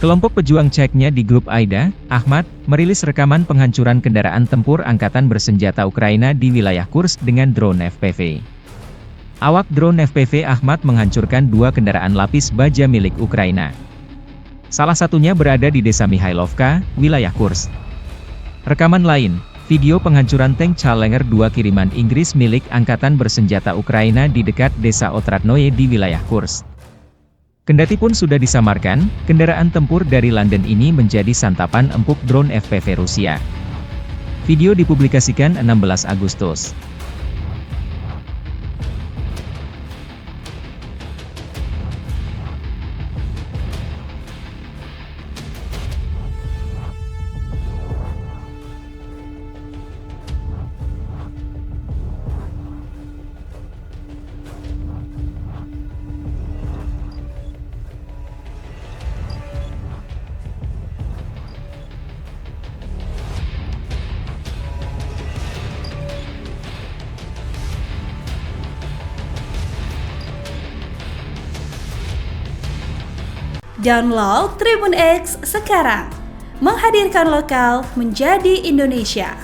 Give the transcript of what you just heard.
Kelompok pejuang Ceknya di grup Aida, Ahmad, merilis rekaman penghancuran kendaraan tempur angkatan bersenjata Ukraina di wilayah Kursk dengan drone FPV. Awak drone FPV Ahmad menghancurkan 2 kendaraan lapis baja milik Ukraina. Salah satunya berada di desa Mihailovka, wilayah Kursk. Rekaman lain, video penghancuran tank Challenger 2 kiriman Inggris milik angkatan bersenjata Ukraina di dekat desa Otradnoye di wilayah Kursk. Kendati pun sudah disamarkan, kendaraan tempur dari London ini menjadi santapan empuk drone FPV Rusia. Video dipublikasikan 16 Agustus. Download Tribun X sekarang, menghadirkan lokal menjadi Indonesia.